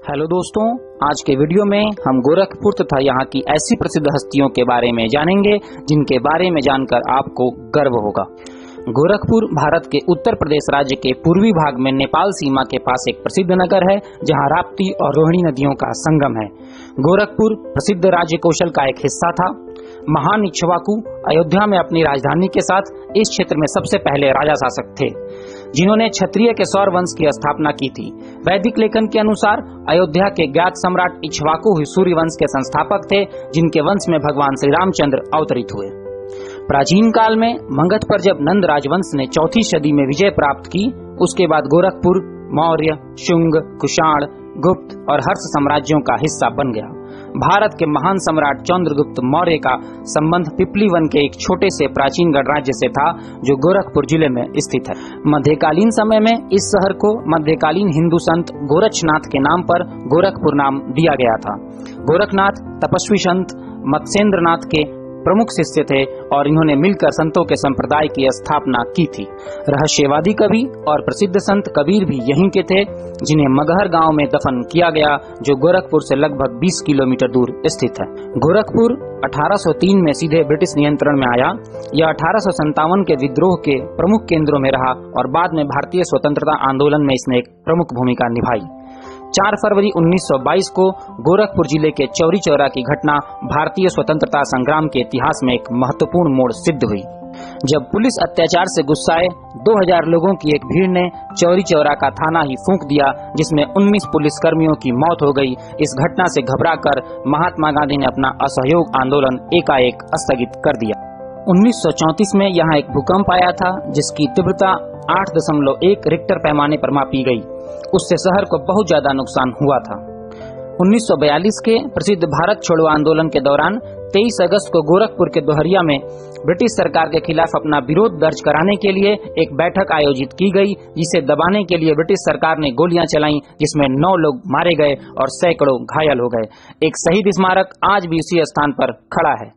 Hello दोस्तों, आज के वीडियो में हम गोरखपुर तथा यहाँ की ऐसी प्रसिद्ध हस्तियों के बारे में जानेंगे जिनके बारे में जानकर आपको गर्व होगा। गोरखपुर भारत के उत्तर प्रदेश राज्य के पूर्वी भाग में नेपाल सीमा के पास एक प्रसिद्ध नगर है जहाँ राप्ती और रोहिणी नदियों का संगम है। गोरखपुर प्रसिद्ध राज्य कौशल का एक हिस्सा था। महान इक्ष्वाकु अयोध्या में अपनी राजधानी के साथ इस क्षेत्र में सबसे पहले राजा शासक थे जिन्होंने क्षत्रिय के सौर वंश की स्थापना की थी। वैदिक लेखन के अनुसार अयोध्या के ज्ञात सम्राट इक्ष्वाकु सूर्य वंश के संस्थापक थे जिनके वंश में भगवान श्री रामचंद्र अवतरित हुए। प्राचीन काल में मगध पर जब नंद राजवंश ने 4वीं सदी में विजय प्राप्त की, उसके बाद गोरखपुर मौर्य, शुंग, कुषाण, गुप्त और हर्ष साम्राज्यों का हिस्सा बन गया। भारत के महान सम्राट चंद्रगुप्त मौर्य का संबंध पिपली वन के एक छोटे से प्राचीन गणराज्य से था जो गोरखपुर जिले में स्थित है। मध्यकालीन समय में इस शहर को मध्यकालीन हिंदू संत गोरक्षनाथ के नाम पर गोरखपुर नाम दिया गया था। गोरखनाथ तपस्वी संत मत्स्येंद्रनाथ के प्रमुख शिष्य थे और इन्होंने मिलकर संतों के संप्रदाय की स्थापना की थी। रहस्यवादी कवि और प्रसिद्ध संत कबीर भी यहीं के थे जिन्हें मगहर गांव में दफन किया गया जो गोरखपुर से लगभग 20 किलोमीटर दूर स्थित है। गोरखपुर 1803 में सीधे ब्रिटिश नियंत्रण में आया। यह 1857 के विद्रोह के प्रमुख केंद्रों में रहा और बाद में भारतीय स्वतंत्रता आंदोलन में इसने एक प्रमुख भूमिका निभाई। 4 फरवरी 1922 को गोरखपुर जिले के चौरी चौरा की घटना भारतीय स्वतंत्रता संग्राम के इतिहास में एक महत्वपूर्ण मोड़ सिद्ध हुई। जब पुलिस अत्याचार से गुस्साए 2000 लोगों की एक भीड़ ने चौरी चौरा का थाना ही फूंक दिया जिसमें 19 पुलिसकर्मियों की मौत हो गई। इस घटना से घबराकर महात्मा गांधी ने अपना असहयोग आंदोलन एकाएक स्थगित कर दिया। 1934 में यहाँ एक भूकंप आया था जिसकी तीव्रता 8.1 रिक्टर पैमाने पर मापी गई। उससे शहर को बहुत ज्यादा नुकसान हुआ था। 1942 के प्रसिद्ध भारत छोड़ो आंदोलन के दौरान 23 अगस्त को गोरखपुर के दोहरिया में ब्रिटिश सरकार के खिलाफ अपना विरोध दर्ज कराने के लिए एक बैठक आयोजित की गई जिसे दबाने के लिए ब्रिटिश सरकार ने गोलियां चलाईं जिसमें 9 लोग मारे गए और सैकड़ों घायल हो गए। एक शहीद स्मारक आज भी उसी स्थान पर खड़ा है।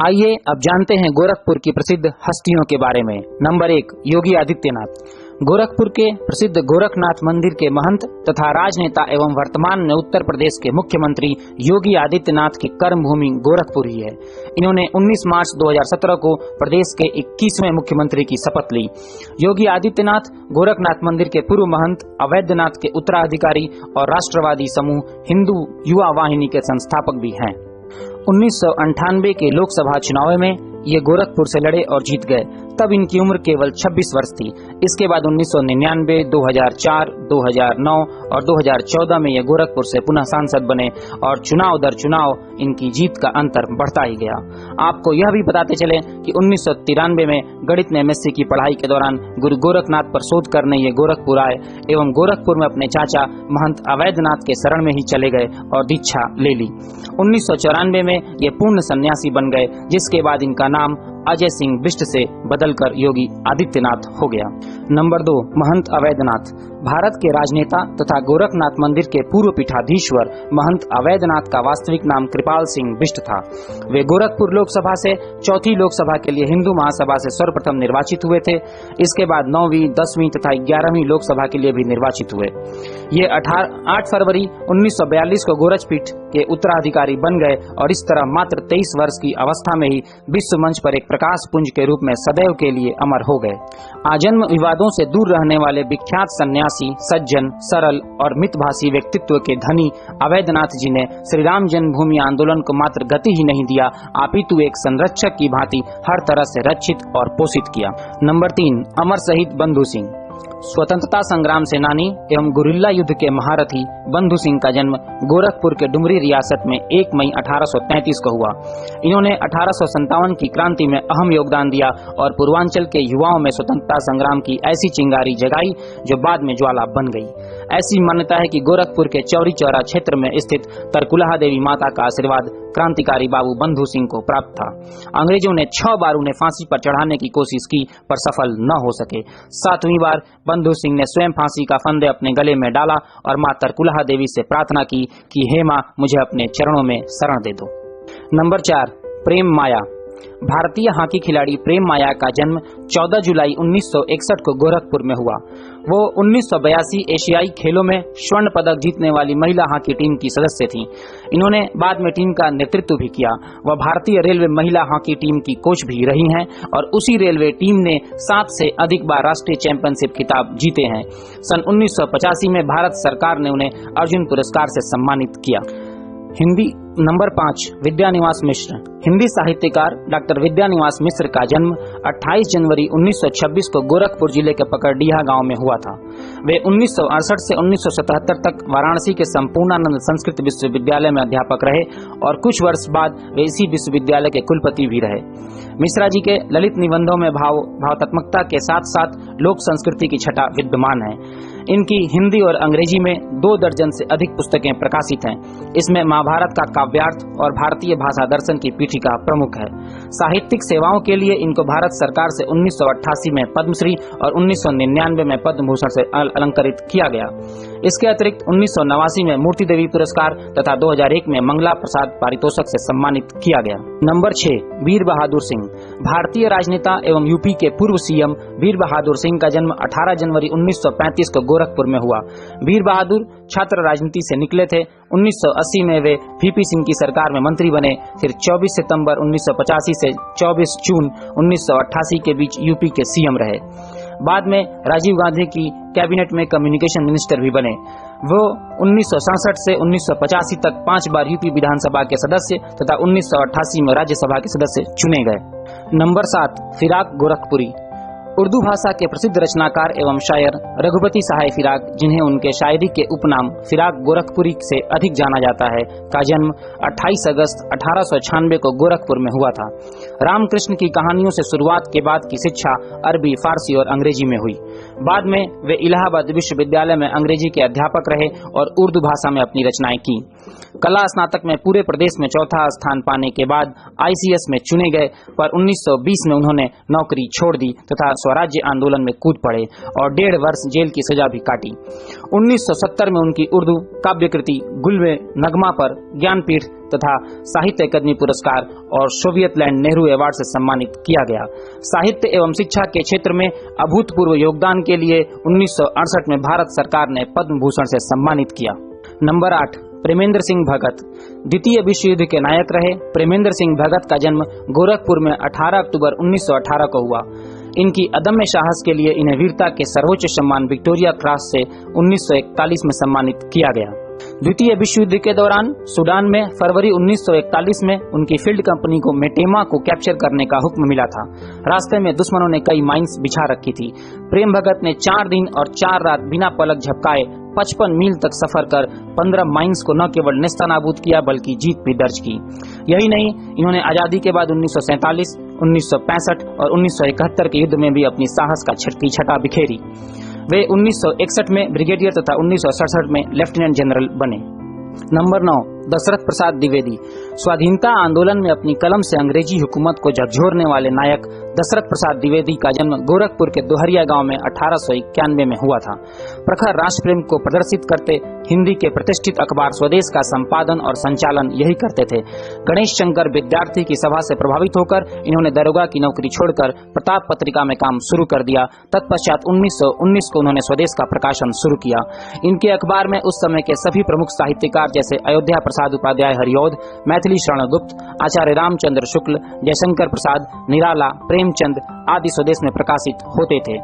आइए अब जानते हैं गोरखपुर की प्रसिद्ध हस्तियों के बारे में। नंबर 1, योगी आदित्यनाथ। गोरखपुर के प्रसिद्ध गोरखनाथ मंदिर के महंत तथा राजनेता एवं वर्तमान में उत्तर प्रदेश के मुख्यमंत्री योगी आदित्यनाथ की कर्मभूमि गोरखपुर ही है। इन्होंने 19 मार्च 2017 को प्रदेश के 21वें मुख्यमंत्री की शपथ ली। योगी आदित्यनाथ गोरखनाथ मंदिर के पूर्व महंत, अवैधनाथ के उत्तराधिकारी और राष्ट्रवादी समूह हिंदू युवा वाहिनी के संस्थापक भी हैं। 1998 के लोकसभा चुनाव में ये गोरखपुर से लड़े और जीत गए। तब इनकी उम्र केवल 26 वर्ष थी। इसके बाद 1999, 2004, 2009 और 2014 में ये गोरखपुर से पुनः सांसद बने और चुनाव दर चुनाव इनकी जीत का अंतर बढ़ता ही गया। आपको यह भी बताते चले कि 1993 में गणित में एमएससी की पढ़ाई के दौरान गुरु गोरखनाथ पर शोध करने ये गोरखपुर आए एवं गोरखपुर में अपने चाचा महंत अवैधनाथ के शरण में ही चले गए और दीक्षा ले ली। 1994 में ये पूर्ण सन्यासी बन गए जिसके बाद इनका नाम अजय सिंह बिष्ट से बदलकर योगी आदित्यनाथ हो गया। नंबर 2, महंत अवैधनाथ। भारत के राजनेता तथा गोरखनाथ मंदिर के पूर्व पीठाधीश्वर महंत अवैधनाथ का वास्तविक नाम कृपाल सिंह बिष्ट था। वे गोरखपुर लोकसभा से 4थी लोकसभा के लिए हिंदू महासभा से सर्वप्रथम निर्वाचित हुए थे। इसके बाद 9वीं, 10वीं तथा 11वीं लोकसभा के लिए भी निर्वाचित हुए। ये 8 फरवरी 1942 को गोरखपीठ के उत्तराधिकारी बन गए और इस तरह मात्र 23 वर्ष की अवस्था में ही विश्व मंच पर एक प्रकाश पुंज के रूप में सदैव के लिए अमर हो गए। आजन्म विवादों से दूर रहने वाले विख्यात सन्यासी, सज्जन, सरल और मितभाषी व्यक्तित्व के धनी अवैधनाथ जी ने श्री राम जन्मभूमि आंदोलन को मात्र गति ही नहीं दिया, अपितु एक संरक्षक की भांति हर तरह से रक्षित और पोषित किया। नंबर 3, अमर शहीद बंधु सिंह। स्वतंत्रता संग्राम सेनानी एवं गुरिल्ला युद्ध के महारथी बंधु सिंह का जन्म गोरखपुर के डुमरी रियासत में 1 मई 1833 को हुआ। इन्होंने 1857 की क्रांति में अहम योगदान दिया और पूर्वांचल के युवाओं में स्वतंत्रता संग्राम की ऐसी चिंगारी जगाई जो बाद में ज्वाला बन गई। ऐसी मान्यता है कि गोरखपुर के चौरी चौरा क्षेत्र में स्थित तरकुलहा देवी माता का आशीर्वाद क्रांतिकारी बाबू बंधु सिंह को प्राप्त था। अंग्रेजों ने 6 बार उन्हें फांसी पर चढ़ाने की कोशिश की पर सफल न हो सके। 7वीं बार बंधु सिंह ने स्वयं फांसी का फंदे अपने गले में डाला और मां तरकुलहा देवी से प्रार्थना की कि हे मां, मुझे अपने चरणों में शरण दे दो। नंबर 4, प्रेम माया। भारतीय हॉकी खिलाड़ी प्रेम माया का जन्म 14 जुलाई 1961 को गोरखपुर में हुआ। वो 1982 एशियाई खेलों में स्वर्ण पदक जीतने वाली महिला हॉकी टीम की सदस्य थीं। इन्होंने बाद में टीम का नेतृत्व भी किया। वह भारतीय रेलवे महिला हॉकी टीम की कोच भी रही हैं और उसी रेलवे टीम ने 7 से अधिक बार राष्ट्रीय चैंपियनशिप खिताब जीते हैं। सन 1985 में भारत सरकार ने उन्हें अर्जुन पुरस्कार से सम्मानित किया। हिंदी नंबर 5 विद्यानिवास मिश्र। हिंदी साहित्यकार डॉक्टर विद्यानिवास मिश्र का जन्म 28 जनवरी 1926 को गोरखपुर जिले के पकड़डीहा गांव में हुआ था। वे 1968 से 1977 तक वाराणसी के संपूर्णानंद संस्कृत विश्वविद्यालय में अध्यापक रहे और कुछ वर्ष बाद वे इसी विश्वविद्यालय के कुलपति भी रहे। मिश्रा जी के ललित निबंधों में भावात्मकता के साथ साथ लोक संस्कृति की छटा विद्यमान है। इनकी हिंदी और अंग्रेजी में 2 दर्जन से अधिक पुस्तकें प्रकाशित हैं। इसमें महाभारत का काव्यार्थ और भारतीय भाषा दर्शन की पीठिका प्रमुख है। साहित्यिक सेवाओं के लिए इनको भारत सरकार से 1988 में पद्मश्री और 1999 में पद्म भूषण से अलंकृत किया गया। इसके अतिरिक्त 1989 में मूर्ति देवी पुरस्कार तथा 2001 में मंगला प्रसाद पारितोषिक से सम्मानित किया गया। नंबर 6 वीर बहादुर सिंह। भारतीय राजनेता एवं यूपी के पूर्व सीएम वीर बहादुर सिंह का जन्म 18 जनवरी 1935 को गोरखपुर में हुआ। वीर बहादुर छात्र राजनीति से निकले थे। 1980 में वे वीपी सिंह की सरकार में मंत्री बने। फिर 24 सितंबर 1985 से 24 जून 1988 के बीच यूपी के सीएम रहे। बाद में राजीव गांधी की कैबिनेट में कम्युनिकेशन मिनिस्टर भी बने। वो 1967 से 1985 तक 5 बार यूपी विधानसभा के सदस्य तथा 1988 में राज्यसभा के सदस्य चुने गए। नंबर 7 फिराक गोरखपुरी। उर्दू भाषा के प्रसिद्ध रचनाकार एवं शायर रघुपति सहाय फिराक, जिन्हें उनके शायरी के उपनाम फिराक गोरखपुरी से अधिक जाना जाता है, का जन्म 28 अगस्त 1896 को गोरखपुर में हुआ था। रामकृष्ण की कहानियों से शुरुआत के बाद की शिक्षा अरबी, फारसी और अंग्रेजी में हुई। बाद में वे इलाहाबाद विश्वविद्यालय में अंग्रेजी के अध्यापक रहे और उर्दू भाषा में अपनी रचनाएं की। कला स्नातक में पूरे प्रदेश में चौथा स्थान पाने के बाद ICS में चुने गए, पर 1920 में उन्होंने नौकरी छोड़ दी तथा स्वराज्य आंदोलन में कूद पड़े और 1.5 वर्ष जेल की सजा भी काटी। 1970 में उनकी उर्दू काव्य कृति गुल नगमा पर ज्ञानपीठ तथा साहित्य अकादमी पुरस्कार और सोवियत लैंड नेहरू अवार्ड से सम्मानित किया गया। साहित्य एवं शिक्षा के क्षेत्र में अभूतपूर्व योगदान के लिए 1968 में भारत सरकार ने पद्म भूषण से सम्मानित किया। नंबर 8 प्रेमेंद्र सिंह भगत। द्वितीय विश्व युद्ध के नायक रहे प्रेमेंद्र सिंह भगत का जन्म गोरखपुर में 18 अक्टूबर 1918 को हुआ। इनकी अदम्य साहस के लिए इन्हें वीरता के सर्वोच्च सम्मान विक्टोरिया क्रॉस से 1941 में सम्मानित किया गया। द्वितीय विश्व युद्ध के दौरान सूडान में फरवरी 1941 में उनकी फील्ड कंपनी को मेटेमा को कैप्चर करने का हुक्म मिला था। रास्ते में दुश्मनों ने कई माइंस बिछा रखी थी। प्रेम भगत ने 4 दिन और 4 रात बिना पलक झपकाए 55 मील तक सफर कर 15 माइंस को न केवल नेस्तनाबूद किया बल्कि जीत भी दर्ज की। यही नहीं, इन्होंने आजादी के बाद 1947, 1965 और 1971 के युद्ध में भी अपनी साहस का छटा बिखेरी। वे 1961 में ब्रिगेडियर तथा 1967 में लेफ्टिनेंट जनरल बने। नंबर 9 दशरथ प्रसाद द्विवेदी। स्वाधीनता आंदोलन में अपनी कलम से अंग्रेजी हुकूमत को झकझोरने वाले नायक दशरथ प्रसाद द्विवेदी का जन्म गोरखपुर के दोहरिया गांव में 1891 में हुआ था। प्रखर राष्ट्र प्रेम को प्रदर्शित करते हिंदी के प्रतिष्ठित अखबार स्वदेश का संपादन और संचालन यही करते थे। गणेश शंकर विद्यार्थी की सभा से प्रभावित होकर इन्होंने दरोगा की नौकरी छोड़कर प्रताप पत्रिका में काम शुरू कर दिया। तत्पश्चात 1919 को उन्होंने स्वदेश का प्रकाशन शुरू किया। इनके अखबार में उस समय के सभी प्रमुख साहित्यकार जैसे अयोध्या प्रसाद उपाध्याय हरिऔध, मैथिली शरण गुप्त, आचार्य रामचंद्र शुक्ल, जयशंकर प्रसाद, निराला, प्रेमचंद आदि स्वदेश में प्रकाशित होते थे।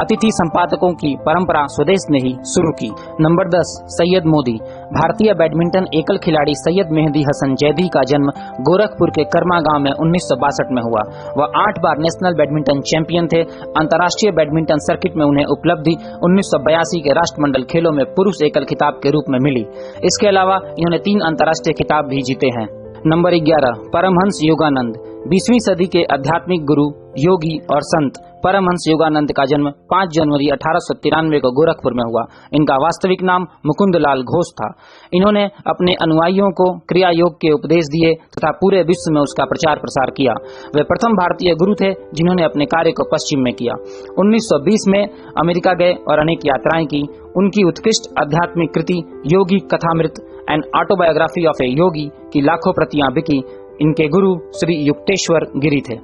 अतिथि संपादकों की परंपरा स्वदेश ने ही शुरू की। नंबर 10 सैयद मोदी। भारतीय बैडमिंटन एकल खिलाड़ी सैयद मेहदी हसन जैदी का जन्म गोरखपुर के कर्मा गांव में 1962 में हुआ। वह 8 बार नेशनल बैडमिंटन चैंपियन थे। अंतर्राष्ट्रीय बैडमिंटन सर्किट में उन्हें उपलब्धि 1982 के राष्ट्रमंडल खेलों में पुरुष एकल खिताब के रूप में मिली। इसके अलावा इन्होंने 3 अंतर्राष्ट्रीय खिताब भी जीते हैं। नंबर 11 परमहंस योगानंद। 20वीं सदी के आध्यात्मिक गुरु, योगी और संत परमहंस योगानंद का जन्म 5 जनवरी 1893 को गोरखपुर में हुआ। इनका वास्तविक नाम मुकुंद लाल घोष था। इन्होंने अपने अनुयायियों को क्रिया योग के उपदेश दिए तथा पूरे विश्व में उसका प्रचार प्रसार किया। वे प्रथम भारतीय गुरु थे जिन्होंने अपने कार्य को पश्चिम में किया। 1920 में अमेरिका गए और अनेक यात्राएं की। उनकी उत्कृष्ट आध्यात्मिक कृति योगी कथामृत एंड ऑटोबायोग्राफी ऑफ ए योगी की लाखों प्रतियां बिकी। इनके गुरु श्री युक्तेश्वर गिरी थे।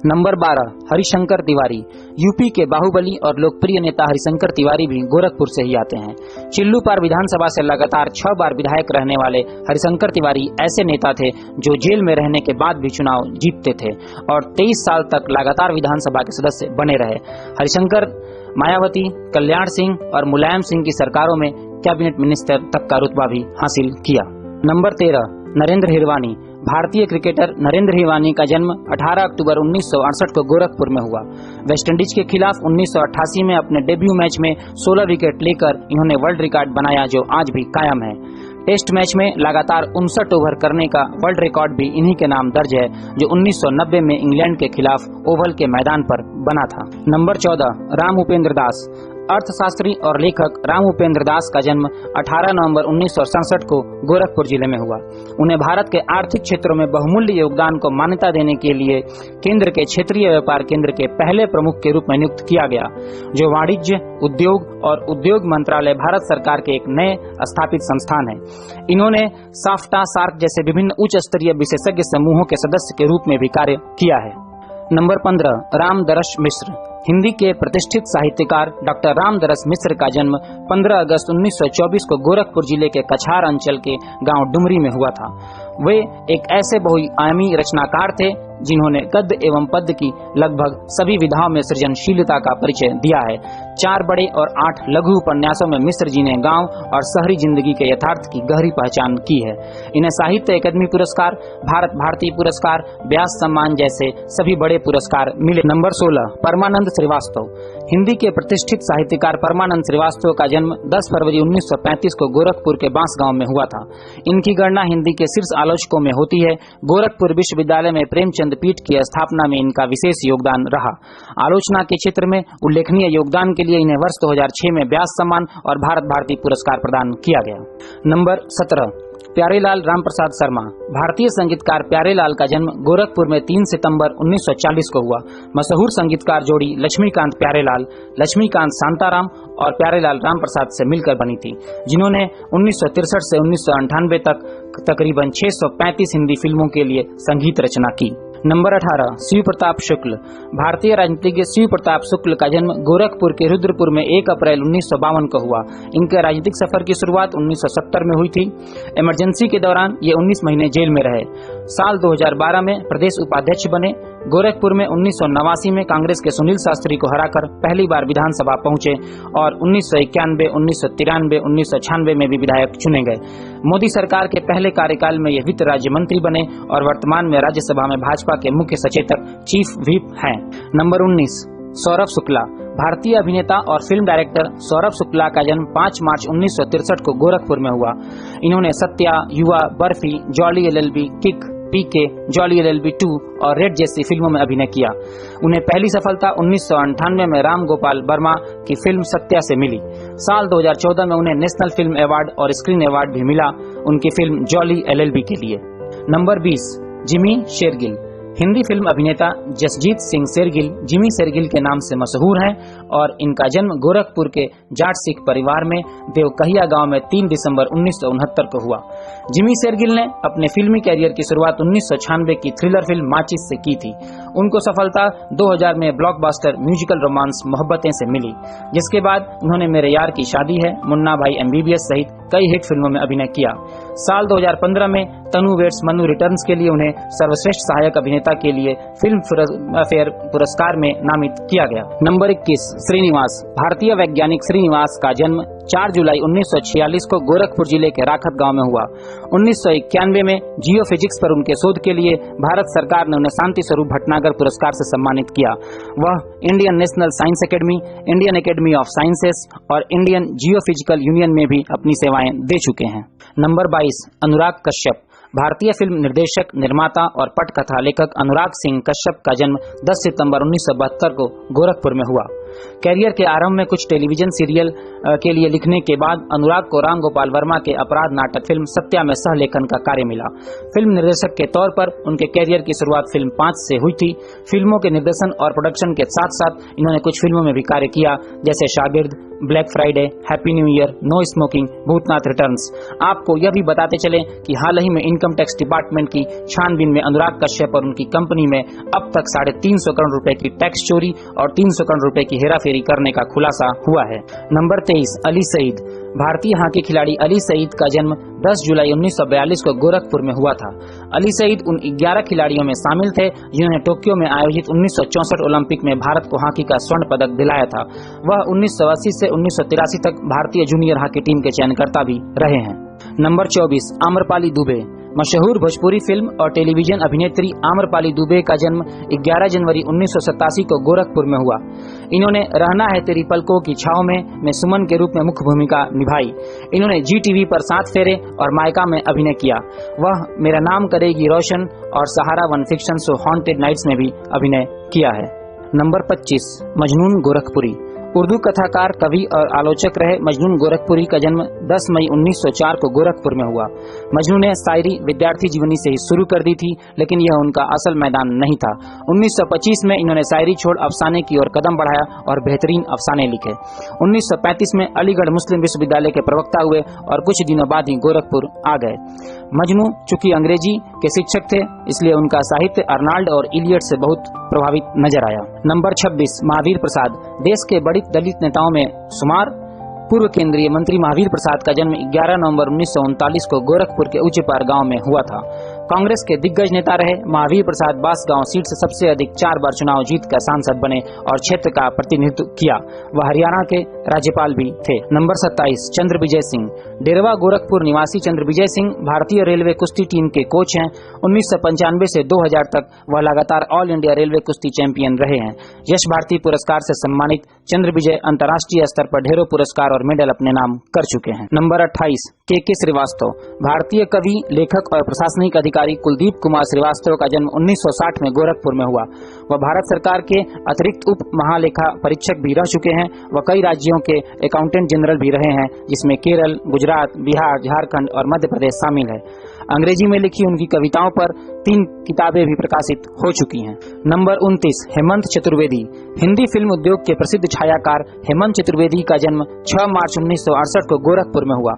नंबर 12 हरिशंकर तिवारी। यूपी के बाहुबली और लोकप्रिय नेता हरिशंकर तिवारी भी गोरखपुर से ही आते हैं। चिल्लूपार विधानसभा से लगातार 6 बार विधायक रहने वाले हरिशंकर तिवारी ऐसे नेता थे जो जेल में रहने के बाद भी चुनाव जीतते थे और 23 साल तक लगातार विधानसभा के सदस्य बने रहे। हरिशंकर मायावती, कल्याण सिंह और मुलायम सिंह की सरकारों में कैबिनेट मिनिस्टर तक का रुतबा भी हासिल किया। नंबर 13 नरेंद्र हिरवानी। भारतीय क्रिकेटर नरेंद्र हिरवानी का जन्म 18 अक्टूबर 1968 को गोरखपुर में हुआ। वेस्टइंडीज के खिलाफ 1988 में अपने डेब्यू मैच में 16 विकेट लेकर इन्होंने वर्ल्ड रिकॉर्ड बनाया जो आज भी कायम है। टेस्ट मैच में लगातार 59 ओवर करने का वर्ल्ड रिकॉर्ड भी इन्हीं के नाम दर्ज है जो 1990 में इंग्लैंड के खिलाफ ओवल के मैदान पर बना था। नंबर 14 राम उपेंद्र दास। अर्थशास्त्री और लेखक राम उपेंद्र दास का जन्म 18 नवंबर 1967 को गोरखपुर जिले में हुआ। उन्हें भारत के आर्थिक क्षेत्रों में बहुमूल्य योगदान को मान्यता देने के लिए केंद्र के क्षेत्रीय व्यापार केंद्र के पहले प्रमुख के रूप में नियुक्त किया गया, जो वाणिज्य, उद्योग और उद्योग मंत्रालय भारत सरकार के एक नए स्थापित संस्थान है। इन्होंने साफ्टा, सार्क जैसे विभिन्न उच्च स्तरीय विशेषज्ञ समूहों के सदस्य के रूप में भी कार्य किया है। नंबर 15 रामदरस मिश्र। हिंदी के प्रतिष्ठित साहित्यकार डॉक्टर रामदरस मिश्र का जन्म 15 अगस्त 1924 को गोरखपुर जिले के कछार अंचल के गांव डुमरी में हुआ था। वे एक ऐसे बहुआयामी रचनाकार थे जिन्होंने गद्य एवं पद्य की लगभग सभी विधाओं में सृजनशीलता का परिचय दिया है। 4 बड़े और 8 लघु उपन्यासों में मिश्र जी ने गांव और शहरी जिंदगी के यथार्थ की गहरी पहचान की है। इन्हें साहित्य अकादमी पुरस्कार, भारत भारती पुरस्कार, व्यास सम्मान जैसे सभी बड़े पुरस्कार मिले। नंबर 16 परमानंद श्रीवास्तव। हिंदी के प्रतिष्ठित साहित्यकार परमानंद श्रीवास्तव का जन्म 10 फरवरी 1935 को गोरखपुर के बांस गांव में हुआ था। इनकी गणना हिंदी के शीर्ष आलोचकों में होती है। गोरखपुर विश्वविद्यालय में प्रेमचंद पीठ की स्थापना में इनका विशेष योगदान रहा। आलोचना के क्षेत्र में उल्लेखनीय योगदान के लिए इन्हें वर्ष 2006 में व्यास सम्मान और भारत भारती पुरस्कार प्रदान किया गया। नंबर 17 प्यारेलाल रामप्रसाद शर्मा। भारतीय संगीतकार प्यारेलाल का जन्म गोरखपुर में 3 सितंबर 1940 को हुआ। मशहूर संगीतकार जोड़ी लक्ष्मीकांत प्यारेलाल, लक्ष्मीकांत शांताराम और प्यारेलाल रामप्रसाद से मिलकर बनी थी, जिन्होंने 1963 से 1998 तक तकरीबन 635 हिंदी फिल्मों के लिए संगीत रचना की। नंबर 18 शिव प्रताप शुक्ल। भारतीय राजनीतिज्ञ शिव प्रताप शुक्ल का जन्म गोरखपुर के रुद्रपुर में 1 अप्रैल 1952 को हुआ। इनके राजनीतिक सफर की शुरुआत 1970 में हुई थी। इमरजेंसी के दौरान ये 19 महीने जेल में रहे। साल 2012 में प्रदेश उपाध्यक्ष बने। गोरखपुर में 1989 में कांग्रेस के सुनील शास्त्री को हराकर पहली बार विधानसभा पहुंचे और 1991, 1993, 1996 में भी विधायक चुने गए। मोदी सरकार के पहले कार्यकाल में ये वित्त राज्य मंत्री बने और वर्तमान में राज्यसभा में भाजपा के मुख्य सचेतक चीफ व्हिप हैं। नंबर 19 सौरभ शुक्ला। भारतीय अभिनेता और फिल्म डायरेक्टर सौरभ शुक्ला का जन्म 5 मार्च 1963 को गोरखपुर में हुआ। इन्होंने सत्या, युवा, बर्फी, जॉली LLB, किक, पीके, जॉली LLB 2 और रेड जैसी फिल्मों में अभिनय किया। उन्हें पहली सफलता 1998 में राम गोपाल वर्मा की फिल्म सत्या से मिली। साल 2014 में उन्हें नेशनल फिल्म अवार्ड और स्क्रीन अवार्ड भी मिला उनकी फिल्म जॉली LLB के लिए। नंबर 20 जिमी शेरगिल। हिंदी फिल्म अभिनेता जसजीत सिंह शेरगिल जिमी शेरगिल के नाम से मशहूर हैं और इनका जन्म गोरखपुर के जाट सिख परिवार में देवकहिया गांव में 3 दिसंबर 1969 को हुआ। जिमी शेरगिल ने अपने फिल्मी कैरियर की शुरुआत 1996 की थ्रिलर फिल्म माचिस से की थी। उनको सफलता 2000 में ब्लॉकबस्टर म्यूजिकल रोमांस मोहब्बतें से मिली, जिसके बाद उन्होंने मेरे यार की शादी है, मुन्ना भाई MBBS सहित कई हिट फिल्मों में अभिनय किया। साल 2015 में तनु वेट्स मनु रिटर्न्स के लिए उन्हें सर्वश्रेष्ठ सहायक अभिनेता के लिए फिल्म फेयर पुरस्कार में नामित किया गया। नंबर 21 श्रीनिवास। भारतीय वैज्ञानिक श्रीनिवास का जन्म 4 जुलाई 1946 को गोरखपुर जिले के राखत गांव में हुआ। 1991 में जियोफिजिक्स पर उनके शोध के लिए भारत सरकार ने उन्हें शांति स्वरूप भटनागर पुरस्कार से सम्मानित किया। वह Indian national science academy, Indian academy of sciences और इंडियन जियोफिजिकल यूनियन में भी अपनी सेवाएं दे चुके हैं। नंबर 22 अनुराग कश्यप। भारतीय फिल्म निर्देशक, निर्माता और पटकथा लेखक अनुराग सिंह कश्यप का जन्म 10 सितंबर 1972 को गोरखपुर में हुआ। कैरियर के आरंभ में कुछ टेलीविजन सीरियल के लिए लिखने के बाद अनुराग को राम गोपाल वर्मा के अपराध नाटक फिल्म सत्या में सह लेखन का कार्य मिला। फिल्म निर्देशक के तौर पर उनके कैरियर की शुरुआत फिल्म 5 से हुई थी। फिल्मों के निर्देशन और प्रोडक्शन के साथ साथ इन्होंने कुछ फिल्मों में भी कार्य किया, जैसे Shagird, black Friday, happy new year, no smoking, Bhoothnath returns. आपको यह भी बताते चले कि हाल ही में इनकम टैक्स डिपार्टमेंट की छानबीन में अनुराग कश्यप और उनकी कंपनी में अब तक 350 करोड़ रुपए की टैक्स चोरी और 300 करोड़ रुपए की हेराफेरी करने का खुलासा हुआ है। नंबर 23, अली सईद। भारतीय हॉकी खिलाड़ी अली सईद का जन्म 10 जुलाई 1942 को गोरखपुर में हुआ था। अली सईद उन 11 खिलाड़ियों में शामिल थे जिन्होंने टोक्यो में आयोजित 1964 ओलंपिक में भारत को हॉकी का स्वर्ण पदक दिलाया था। वह 1980 से 1983 तक भारतीय जूनियर हॉकी टीम के चयनकर्ता भी रहे हैं। नंबर 24, आम्रपाली दुबे। मशहूर भोजपुरी फिल्म और टेलीविजन अभिनेत्री आम्रपाली दुबे का जन्म 11 जनवरी 1987 को गोरखपुर में हुआ। इन्होंने रहना है तेरी पलकों की छांव में सुमन के रूप में मुख्य भूमिका निभाई। इन्होंने जी टीवी पर 7 फेरे और मायका में अभिनय किया। वह मेरा नाम करेगी रोशन और Sahara one fiction show haunted nights में भी अभिनय किया है। नंबर 25, मजनून गोरखपुरी। उर्दू कथाकार, कवि और आलोचक रहे मजनून गोरखपुरी का जन्म 10 मई 1904 को गोरखपुर में हुआ। मजनू ने शायरी विद्यार्थी जीवनी से ही शुरू कर दी थी, लेकिन यह उनका असल मैदान नहीं था। 1925 में इन्होंने शायरी छोड़ अफसाने की ओर कदम बढ़ाया और बेहतरीन अफसाने लिखे। 1935 में अलीगढ़ मुस्लिम विश्वविद्यालय के प्रवक्ता हुए और कुछ दिनों बाद ही गोरखपुर आ गए। मजनू चूंकि अंग्रेजी के शिक्षक थे, इसलिए उनका साहित्य अर्नाल्ड और इलियट से बहुत प्रभावित नजर आया। नंबर 26, महावीर प्रसाद। देश के बड़े दलित नेताओं में शुमार पूर्व केंद्रीय मंत्री महावीर प्रसाद का जन्म 11 नवंबर 1939 को गोरखपुर के उच्चपार गांव में हुआ था। कांग्रेस के दिग्गज नेता रहे महावीर प्रसाद बांसगांव सीट से सबसे अधिक 4 बार चुनाव जीतकर सांसद बने और क्षेत्र का प्रतिनिधित्व किया। वह हरियाणा के राज्यपाल भी थे। नंबर 27, चंद्र विजय सिंह। डेरवा गोरखपुर निवासी चंद्र विजय सिंह भारतीय रेलवे कुश्ती टीम के कोच हैं। 1995 से 2000 तक वह लगातार ऑल इंडिया रेलवे कुश्ती चैंपियन रहे हैं। यश भारती पुरस्कार से सम्मानित चंद्र विजय अंतर्राष्ट्रीय स्तर पर ढेरों पुरस्कार और मेडल अपने नाम कर चुके हैं। नंबर 28, के श्रीवास्तव। भारतीय कवि, लेखक और प्रशासनिक अधिकारी कुलदीप कुमार श्रीवास्तव का जन्म 1960 में गोरखपुर में हुआ। वह भारत सरकार के अतिरिक्त उप महालेखा परीक्षक भी रह चुके हैं। वह कई राज्यों के अकाउंटेंट जनरल भी रहे हैं, जिसमें केरल, गुजरात, बिहार, झारखंड और मध्य प्रदेश शामिल है। अंग्रेजी में लिखी उनकी कविताओं पर 3 किताबें भी प्रकाशित हो चुकी हैं। नंबर 29, हेमंत चतुर्वेदी। हिंदी फिल्म उद्योग के प्रसिद्ध छायाकार हेमंत चतुर्वेदी का जन्म 6 मार्च 1968 को गोरखपुर में हुआ।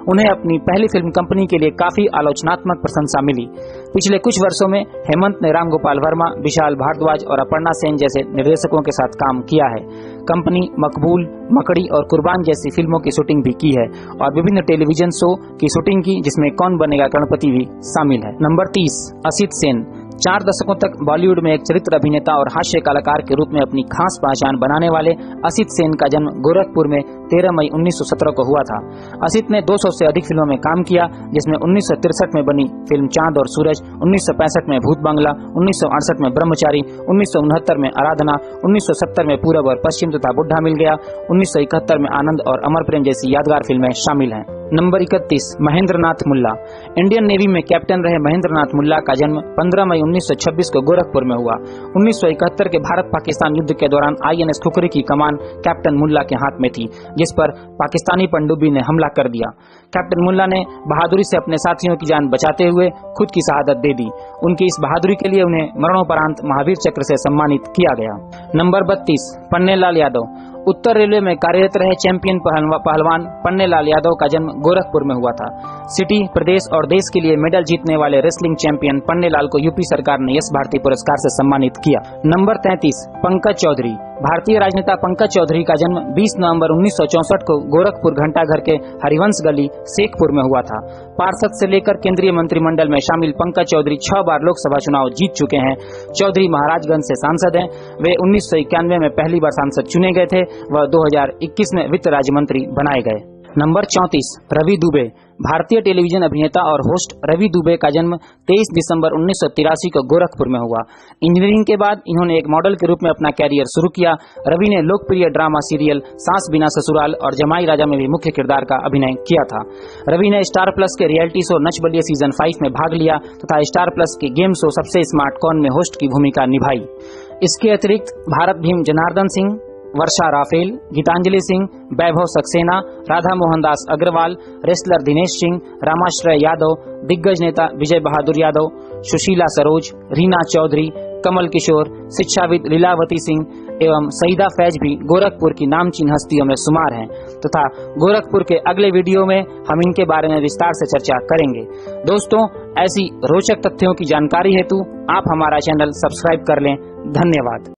उन्हें अपनी पहली फिल्म कंपनी के लिए काफी आलोचनात्मक प्रशंसा मिली। पिछले कुछ वर्षों में हेमंत ने राम गोपाल वर्मा, विशाल भारद्वाज और अपर्णा सेन जैसे निर्देशकों के साथ काम किया है। कंपनी मकबूल, मकड़ी और कुर्बान जैसी फिल्मों की शूटिंग भी की है और विभिन्न टेलीविजन शो की शूटिंग की, जिसमें कौन बनेगा करोड़पति भी शामिल है। नंबर 30, असित सेन। 4 दशकों तक बॉलीवुड में एक चरित्र अभिनेता और हास्य कलाकार के रूप में अपनी खास पहचान बनाने वाले असित सेन का जन्म गोरखपुर में 13 मई 1917 को हुआ था। असित ने 200 से अधिक फिल्मों में काम किया, जिसमें 1963 में बनी फिल्म चांद और सूरज, 1965 में भूत बंगला, 1968 में ब्रह्मचारी, 1969 में आराधना, 1970 में पूरब और पश्चिम तथा बुढ़ा मिल गया, 1971 में आनंद और अमर प्रेम जैसी यादगार फिल्में शामिल हैं। नंबर 31, महेंद्र नाथ मुल्ला। इंडियन नेवी में कैप्टन रहे महेंद्र नाथ मुल्ला का जन्म 15 मई 1926 को गोरखपुर में हुआ। 1971 के भारत पाकिस्तान युद्ध के दौरान INS खुखरी की कमान कैप्टन मुल्ला के हाथ में थी, जिस पर पाकिस्तानी पनडुब्बी ने हमला कर दिया। कैप्टन मुल्ला ने बहादुरी से अपने साथियों की जान बचाते हुए खुद की शहादत दे दी। उनकी इस बहादुरी के लिए उन्हें मरणोपरांत महावीर चक्र से सम्मानित किया गया। नंबर 32, पन्नेलाल यादव। उत्तर रेलवे में कार्यरत रहे चैंपियन पहलवान पन्नेलाल यादव का जन्म गोरखपुर में हुआ था। सिटी, प्रदेश और देश के लिए मेडल जीतने वाले रेसलिंग चैंपियन पन्नेलाल को यूपी सरकार ने यश भारती पुरस्कार से सम्मानित किया। नंबर 33, पंकज चौधरी। भारतीय राजनेता पंकज चौधरी का जन्म 20 नवंबर 1964 को गोरखपुर घंटाघर के हरिवंश गली शेखपुर में हुआ था। पार्षद से लेकर केंद्रीय मंत्रिमंडल में शामिल पंकज चौधरी 6 बार लोकसभा चुनाव जीत चुके हैं। चौधरी महाराजगंज से सांसद हैं। वे 1991 में पहली बार सांसद चुने गए थे। वह 2021 में वित्त राज्य मंत्री बनाए गए। नंबर 34, रवि दुबे। भारतीय टेलीविजन अभिनेता और होस्ट रवि दुबे का जन्म 23 दिसंबर 1983 को गोरखपुर में हुआ। इंजीनियरिंग के बाद इन्होंने एक मॉडल के रूप में अपना कैरियर शुरू किया। रवि ने लोकप्रिय ड्रामा सीरियल सास बिना ससुराल और जमाई राजा में भी मुख्य किरदार का अभिनय किया था। रवि ने स्टार प्लस के reality show Nach Baliye season 5 में भाग लिया तथा स्टार प्लस के गेम शो सबसे स्मार्ट कौन में होस्ट की भूमिका निभाई। इसके अतिरिक्त भारत भीम जनार्दन सिंह, वर्षा राफेल, गीतांजलि सिंह, वैभव सक्सेना, राधा मोहनदास अग्रवाल, रेसलर दिनेश सिंह, रामाश्रय यादव, दिग्गज नेता विजय बहादुर यादव, सुशीला सरोज, रीना चौधरी, कमल किशोर, शिक्षाविद लीलावती सिंह, एवं सईदा फैज भी गोरखपुर की नामचीन हस्तियों में शुमार हैं तथा गोरखपुर के अगले वीडियो में हम इनके बारे में विस्तार से चर्चा करेंगे। दोस्तों, ऐसी रोचक तथ्यों की जानकारी हेतु आप हमारा चैनल सब्सक्राइब कर लें। धन्यवाद।